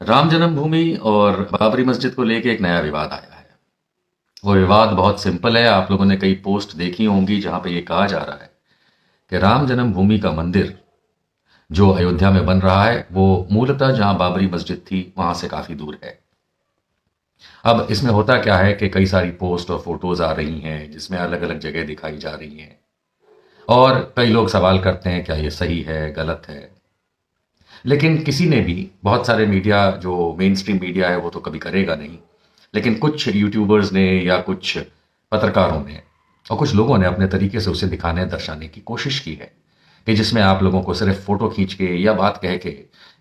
राम जन्मभूमि और बाबरी मस्जिद को लेके एक नया विवाद आया है। वो विवाद बहुत सिंपल है। आप लोगों ने कई पोस्ट देखी होंगी जहां पे ये कहा जा रहा है कि राम जन्मभूमि का मंदिर जो अयोध्या में बन रहा है वो मूलतः जहां बाबरी मस्जिद थी वहां से काफी दूर है। अब इसमें होता क्या है कि कई सारी पोस्ट और फोटोज आ रही हैं जिसमें अलग अलग जगह दिखाई जा रही हैं और कई लोग सवाल करते हैं क्या ये सही है गलत है। लेकिन किसी ने भी, बहुत सारे मीडिया जो मेन स्ट्रीम मीडिया है वो तो कभी करेगा नहीं, लेकिन कुछ यूट्यूबर्स ने या कुछ पत्रकारों ने और कुछ लोगों ने अपने तरीके से उसे दिखाने दर्शाने की कोशिश की है कि जिसमें आप लोगों को सिर्फ फोटो खींच के या बात कह के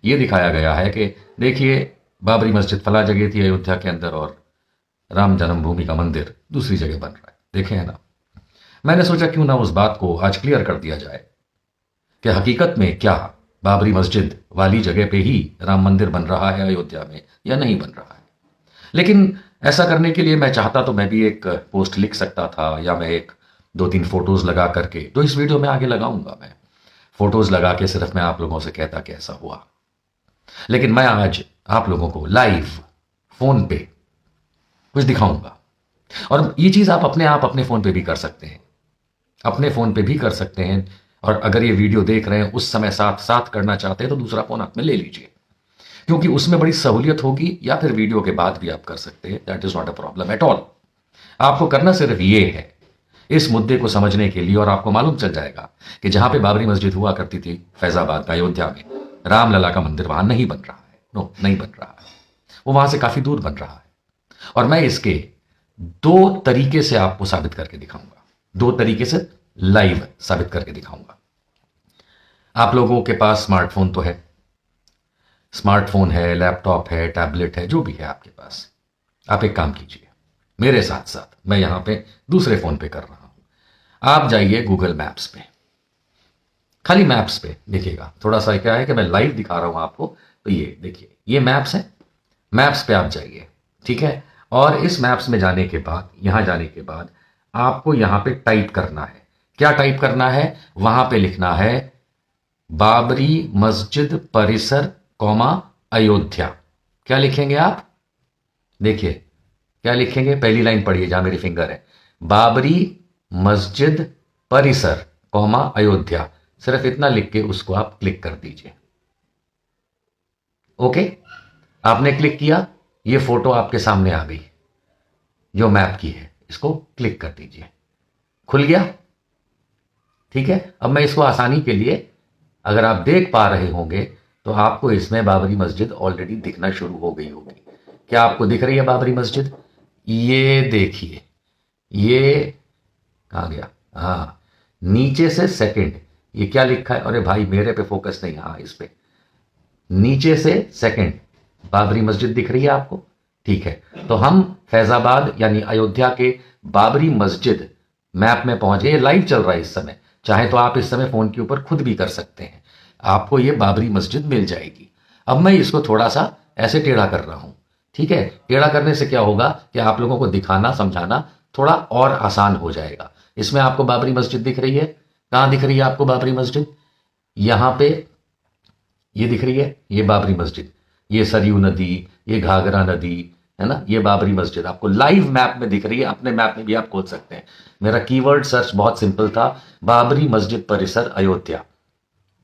ये दिखाया गया है कि देखिए बाबरी मस्जिद फला जगह थी अयोध्या के अंदर और राम जन्मभूमि का मंदिर दूसरी जगह बन रहा है। देखे है ना। मैंने सोचा क्यों ना उस बात को आज क्लियर कर दिया जाए कि हकीकत में क्या बाबरी मस्जिद वाली जगह पे ही राम मंदिर बन रहा है अयोध्या में या नहीं बन रहा है। लेकिन ऐसा करने के लिए मैं चाहता तो मैं भी एक पोस्ट लिख सकता था या मैं एक दो तीन फोटोज लगा करके, जो इस वीडियो में आगे लगाऊंगा, मैं फोटोज लगा के सिर्फ मैं आप लोगों से कहता कि ऐसा हुआ। लेकिन मैं आज आप लोगों को लाइव फोन पे कुछ दिखाऊंगा और ये चीज आप अपने फोन पे भी कर सकते हैं, अपने फोन पे भी कर सकते हैं। और अगर ये वीडियो देख रहे हैं उस समय साथ साथ करना चाहते हैं तो दूसरा फोन हाथ में ले लीजिए, क्योंकि उसमें बड़ी सहूलियत होगी, या फिर वीडियो के बाद भी आप कर सकते हैं। That is not a problem at all. आपको करना सिर्फ ये है इस मुद्दे को समझने के लिए, और आपको मालूम चल जाएगा कि जहां पे बाबरी मस्जिद हुआ करती थी फैजाबाद अयोध्या में, रामलला का मंदिर वहां नहीं बन रहा है। नो, नहीं बन रहा है, वो वहां से काफी दूर बन रहा है। और मैं इसके दो तरीके से आपको साबित करके दिखाऊंगा, दो तरीके से लाइव साबित करके दिखाऊंगा। आप लोगों के पास स्मार्टफोन तो है, स्मार्टफोन है, लैपटॉप है, टैबलेट है, जो भी है आपके पास। आप एक काम कीजिए, मेरे साथ साथ मैं यहां पे दूसरे फोन पे कर रहा हूं। आप जाइए गूगल मैप्स पे, खाली मैप्स पे देखिएगा। थोड़ा सा क्या है कि मैं लाइव दिखा रहा हूं आपको, तो ये देखिए, ये मैप्स है। मैप्स पे आप जाइए, ठीक है। और इस मैप्स में जाने के बाद, यहां जाने के बाद आपको यहां पे टाइप करना है। क्या टाइप करना है? वहां पे लिखना है बाबरी मस्जिद परिसर कौमा अयोध्या। क्या लिखेंगे आप? देखिए क्या लिखेंगे, पहली लाइन पढ़िए जहां मेरी फिंगर है, बाबरी मस्जिद परिसर कौमा अयोध्या। सिर्फ इतना लिख के उसको आप क्लिक कर दीजिए। ओके, आपने क्लिक किया, ये फोटो आपके सामने आ गई जो मैप की है। इसको क्लिक कर दीजिए, खुल गया। ठीक है, अब मैं इसको आसानी के लिए, अगर आप देख पा रहे होंगे तो आपको इसमें बाबरी मस्जिद ऑलरेडी दिखना शुरू हो गई होगी। क्या आपको दिख रही है बाबरी मस्जिद? ये देखिए, ये कहाँ गया? हाँ, नीचे से सेकंड, ये क्या लिखा है? अरे भाई मेरे पे फोकस नहीं, हाँ इस पे, नीचे से सेकंड बाबरी मस्जिद दिख रही है आपको? ठीक है, तो हम फैजाबाद यानी अयोध्या के बाबरी मस्जिद मैप में पहुंचे। ये लाइव चल रहा है इस समय, चाहे तो आप इस समय फोन के ऊपर खुद भी कर सकते हैं, आपको ये बाबरी मस्जिद मिल जाएगी। अब मैं इसको थोड़ा सा ऐसे टेढ़ा कर रहा हूं, ठीक है। टेढ़ा करने से क्या होगा कि आप लोगों को दिखाना समझाना थोड़ा और आसान हो जाएगा। इसमें आपको बाबरी मस्जिद दिख रही है। कहां दिख रही है आपको बाबरी मस्जिद? यहां पे ये दिख रही है, ये बाबरी मस्जिद, ये सरयू नदी, ये घाघरा नदी, है ना, ये बाबरी मस्जिद आपको लाइव मैप में दिख रही है। अपने मैप में भी आप खोल सकते हैं। मेरा कीवर्ड सर्च बहुत सिंपल था, बाबरी मस्जिद परिसर अयोध्या।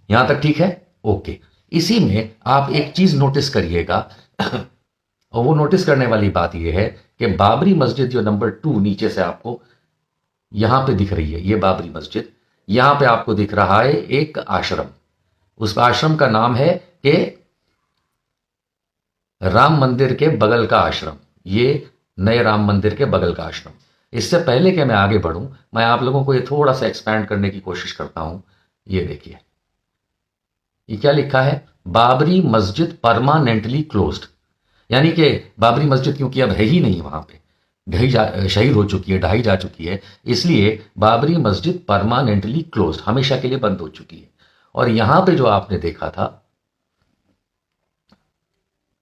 यहां तक ठीक है? ओके। इसी में आप एक चीज नोटिस करिएगा और वो नोटिस करने वाली बात यह है कि बाबरी मस्जिद जो नंबर 2 नीचे से आपको यहां पे दिख रही है, ये बाबरी मस्जिद, यहां पे आपको दिख रहा है एक आश्रम। उस आश्रम का नाम है कि राम मंदिर के बगल का आश्रम, ये नए राम मंदिर के बगल का आश्रम। इससे पहले कि मैं आगे बढ़ूं, मैं आप लोगों को ये थोड़ा सा एक्सपैंड करने की कोशिश करता हूं। ये देखिए, ये क्या लिखा है? बाबरी मस्जिद परमानेंटली क्लोज्ड। यानी कि बाबरी मस्जिद क्योंकि अब है ही नहीं वहां पे, शहीद हो चुकी है, ढाई जा चुकी है, इसलिए बाबरी मस्जिद परमानेंटली क्लोज्ड, हमेशा के लिए बंद हो चुकी है। और यहां पे जो आपने देखा था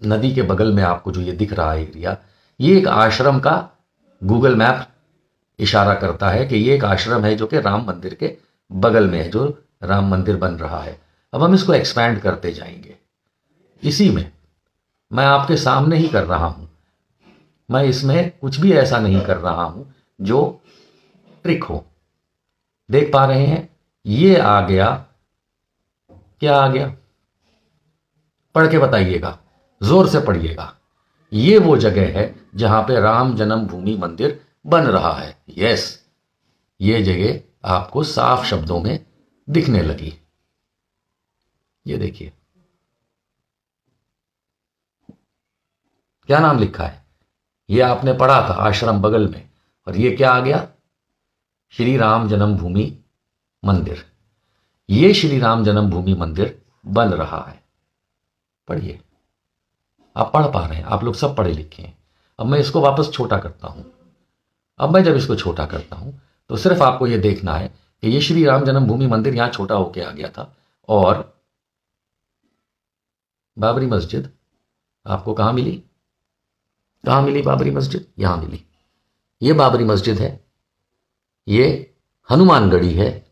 नदी के बगल में आपको जो ये दिख रहा है एरिया, ये एक आश्रम का गूगल मैप इशारा करता है कि ये एक आश्रम है जो कि राम मंदिर के बगल में है, जो राम मंदिर बन रहा है। अब हम इसको एक्सपैंड करते जाएंगे। इसी में मैं आपके सामने ही कर रहा हूं, मैं इसमें कुछ भी ऐसा नहीं कर रहा हूं जो ट्रिक हो। देख पा रहे हैं, ये आ गया, क्या आ गया, पढ़ के बताइएगा, जोर से पढ़िएगा। ये वो जगह है जहां पे राम जन्मभूमि मंदिर बन रहा है। यस, ये जगह आपको साफ शब्दों में दिखने लगी। ये देखिए क्या नाम लिखा है, ये आपने पढ़ा था आश्रम बगल में, और ये क्या आ गया, श्री राम जन्मभूमि मंदिर। ये श्री राम जन्मभूमि मंदिर बन रहा है। पढ़िए, आप पढ़ पा रहे हैं, आप लोग सब पढ़े लिखे हैं। अब मैं इसको वापस छोटा करता हूं। अब मैं जब इसको छोटा करता हूं तो सिर्फ आपको यह देखना है कि ये श्री राम जन्मभूमि मंदिर यहां छोटा होके आ गया था, और बाबरी मस्जिद आपको कहां मिली, कहां मिली बाबरी मस्जिद, यहां मिली। ये बाबरी मस्जिद है, ये हनुमानगढ़ी है,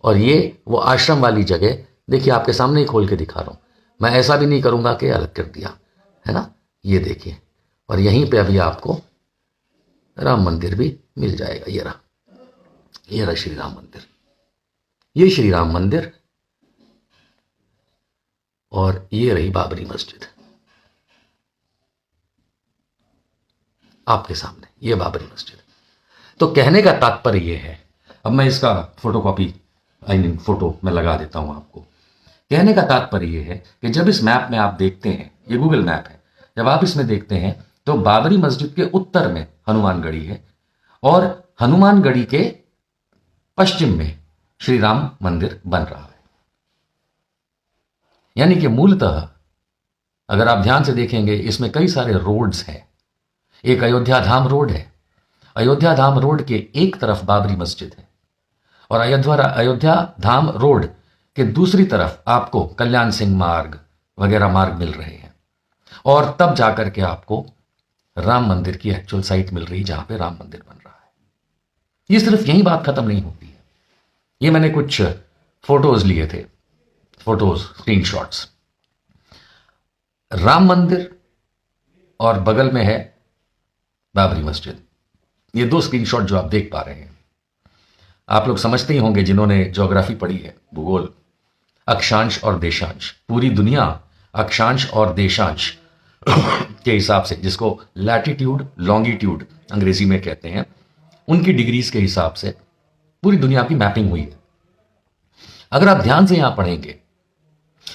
और ये वो आश्रम वाली जगह देखिए, आपके सामने ही खोल के दिखा रहा हूं। मैं ऐसा भी नहीं करूंगा कि अलग कर दिया है ना, ये देखिए। और यहीं पे अभी आपको राम मंदिर भी मिल जाएगा। ये रहा, ये रहा श्री राम मंदिर, ये श्री राम मंदिर, और ये रही बाबरी मस्जिद आपके सामने, ये बाबरी मस्जिद। तो कहने का तात्पर्य ये है, अब मैं इसका फोटोकॉपी फोटो मैं लगा देता हूं आपको। कहने का तात्पर्य ये है कि जब इस मैप में आप देखते हैं, ये गूगल मैप है, जब आप इसमें देखते हैं तो बाबरी मस्जिद के उत्तर में हनुमानगढ़ी है, और हनुमानगढ़ी के पश्चिम में श्री राम मंदिर बन रहा है। यानी कि मूलतः अगर आप ध्यान से देखेंगे, इसमें कई सारे रोड्स हैं। एक अयोध्या धाम रोड है, अयोध्या धाम रोड के एक तरफ बाबरी मस्जिद है, और अयोध्या धाम रोड के दूसरी तरफ आपको कल्याण सिंह मार्ग वगैरह मार्ग मिल रहे हैं, और तब जाकर के आपको राम मंदिर की एक्चुअल साइट मिल रही, जहां पे राम मंदिर बन रहा है। ये सिर्फ यही बात खत्म नहीं होती है। ये मैंने कुछ फोटोज लिए थे, फोटोज, स्क्रीनशॉट्स। राम मंदिर और बगल में है बाबरी मस्जिद। ये दो स्क्रीनशॉट जो आप देख पा रहे हैं, आप लोग समझते ही होंगे जिन्होंने ज्योग्राफी पढ़ी है, भूगोल, अक्षांश और देशांश। पूरी दुनिया अक्षांश और देशांश के हिसाब से, जिसको लैटिट्यूड लॉन्गिट्यूड अंग्रेजी में कहते हैं, उनकी डिग्रीज के हिसाब से पूरी दुनिया की मैपिंग हुई है। अगर आप ध्यान से यहां पढ़ेंगे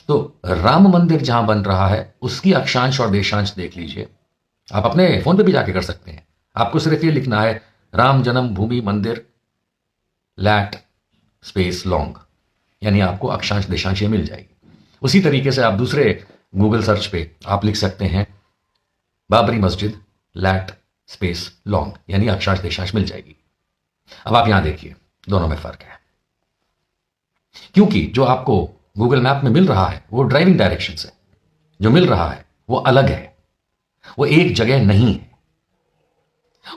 तो राम मंदिर जहां बन रहा है उसकी अक्षांश और देशांश देख लीजिए। आप अपने फोन पे भी जाके कर सकते हैं। आपको सिर्फ ये लिखना है राम जन्मभूमि मंदिर लैट स्पेस लॉन्ग, यानी आपको अक्षांश देशांश मिल जाएगी। उसी तरीके से आप दूसरे गूगल सर्च पे आप लिख सकते हैं बाबरी मस्जिद लैट स्पेस लॉन्ग, यानी अक्षांश देशांश मिल जाएगी। अब आप यहां देखिए, दोनों में फर्क है, क्योंकि जो आपको गूगल मैप में मिल रहा है वो ड्राइविंग डायरेक्शन से, जो मिल रहा है वो अलग है, वो एक जगह नहीं है,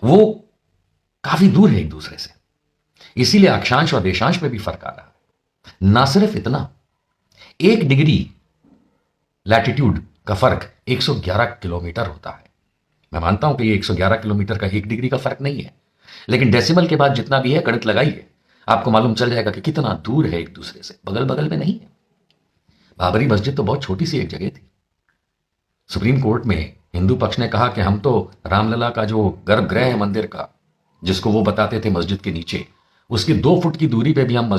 वो काफी दूर है एक दूसरे से। इसीलिए अक्षांश और देशांश में भी फर्क आ रहा है। ना सिर्फ इतना, 1 डिग्री लैटिट्यूड का फर्क 111 किलोमीटर होता है। मैं मानता हूं कि ये 111 किलोमीटर का 1 डिग्री का फर्क नहीं है, लेकिन डेसिमल के बाद जितना भी है गणित लगाइए, आपको मालूम चल जाएगा कि कितना दूर है एक दूसरे से, बगल बगल में नहीं है। बाबरी मस्जिद तो बहुत छोटी सी एक जगह थी। सुप्रीम कोर्ट में हिंदू पक्ष ने कहा कि हम तो रामलला का जो गर्भगृह है मंदिर का, जिसको वो बताते थे मस्जिद के नीचे, उसकी 2 फुट की दूरी पे भी हम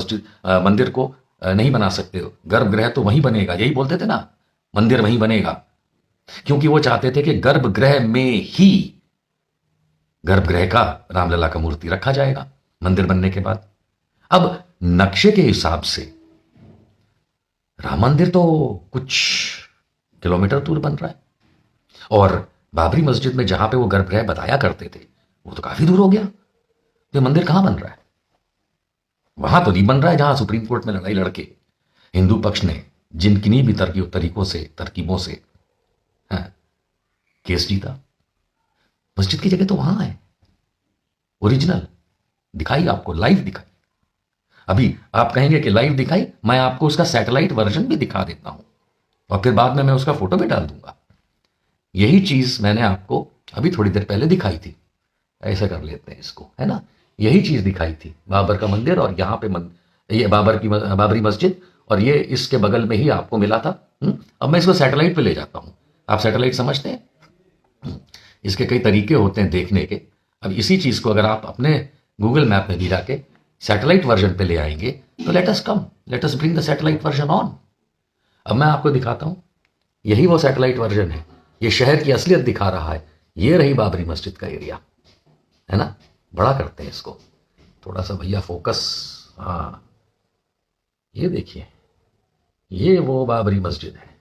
मंदिर को नहीं बना सकते। गर्भगृह तो वहीं बनेगा, यही बोलते थे ना, मंदिर वहीं बनेगा, क्योंकि वो चाहते थे कि गर्भगृह में ही गर्भगृह का रामलला का मूर्ति रखा जाएगा मंदिर बनने के बाद। अब नक्शे के हिसाब से राम मंदिर तो कुछ किलोमीटर दूर बन रहा है, और बाबरी मस्जिद में जहां पे वो गर्भगृह बताया करते थे वो तो काफी दूर हो गया। तो मंदिर कहां बन रहा है? वहां तो नहीं बन रहा है जहां सुप्रीम कोर्ट में लड़ाई लड़के हिंदू पक्ष ने जिन किन्हीं भी तरकीबों से केस जीता। मस्जिद की जगह तो वहां है, ओरिजिनल दिखाई, आपको लाइव दिखाई। अभी आप कहेंगे कि लाइव दिखाई, मैं आपको उसका सैटेलाइट वर्जन भी दिखा देता हूं, और फिर बाद में मैं उसका फोटो भी डाल दूंगा। यही चीज मैंने आपको अभी थोड़ी देर पहले दिखाई थी। ऐसा कर लेते हैं इसको, है ना। यही चीज दिखाई थी, बाबर का मंदिर, और यहाँ पे ये बाबरी मस्जिद, और ये इसके बगल में ही आपको मिला था। अब मैं इसको सैटेलाइट पे ले जाता हूँ। आप सैटेलाइट समझते हैं? इसके कई तरीके होते हैं देखने के। अब इसी चीज को अगर आप अपने गूगल मैप में भी जाके सैटेलाइट वर्जन पे ले आएंगे तो let us bring the satellite version on. अब मैं आपको दिखाता हूं, यही वो सैटेलाइट वर्जन है। ये शहर की असलियत दिखा रहा है। ये रही बाबरी मस्जिद का एरिया, है ना। बड़ा करते हैं इसको थोड़ा सा भैया, फोकस। हाँ, ये देखिए, ये वो बाबरी मस्जिद है,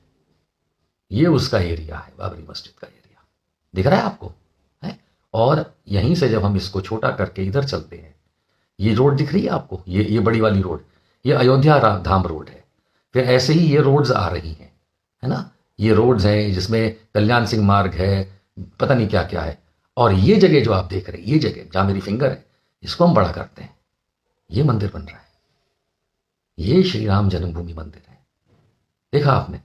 ये उसका एरिया है, बाबरी मस्जिद का एरिया दिख रहा है आपको, है। और यहीं से जब हम इसको छोटा करके इधर चलते हैं, ये रोड दिख रही है आपको, ये बड़ी वाली रोड, ये अयोध्या धाम रोड है। फिर ऐसे ही ये रोड्स आ रही हैं, है ना। ये रोड्स हैं जिसमें कल्याण सिंह मार्ग है, पता नहीं क्या क्या है। और ये जगह जो आप देख रहे हैं, ये जगह जहां मेरी फिंगर है, इसको हम बड़ा करते हैं। ये मंदिर बन रहा है, ये श्री राम जन्मभूमि मंदिर है। देखा आपने,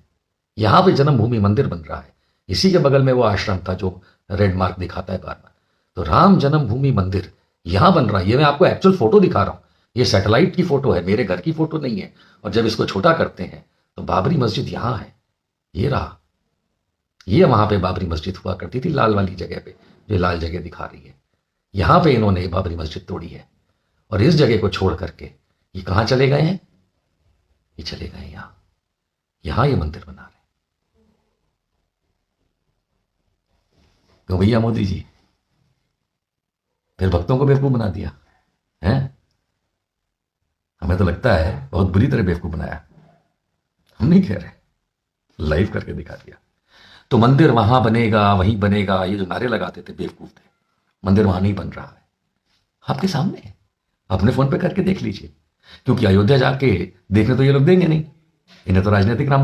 यहां पे जन्मभूमि मंदिर बन रहा है। इसी के बगल में वो आश्रम था जो रेड मार्क दिखाता है बार बार। तो राम जन्मभूमि मंदिर यहां बन रहा है। ये मैं आपको एक्चुअल फोटो दिखा रहा हूं, ये सैटेलाइट की फोटो है, मेरे घर की फोटो नहीं है। और जब इसको छोटा करते हैं तो बाबरी मस्जिद यहां है, ये रहा। ये वहां पे बाबरी मस्जिद हुआ करती थी, लाल वाली जगह पे, जो लाल जगह दिखा रही है। यहां पे इन्होंने बाबरी मस्जिद तोड़ी है, और इस जगह को छोड़ करके ये कहां चले गए हैं? ये चले गए यहां, यहां ये मंदिर बना रहे। क्यों भैया मोदी जी, फिर भक्तों को बेवकूफ बना दिया है? हमें तो लगता है बहुत बुरी तरह बेवकूफ बनाया। हम नहीं कह रहे, लाइव करके दिखा दिया। तो मंदिर वहां बनेगा, वहीं बनेगा, ये जो नारे लगाते थे बेवकूफ थे। मंदिर वहां नहीं बन रहा है, आपके सामने है। अपने फोन पे करके देख लीजिए, क्योंकि अयोध्या जाके देखने तो ये लोग देंगे नहीं, इन्हें तो राजनीतिक राम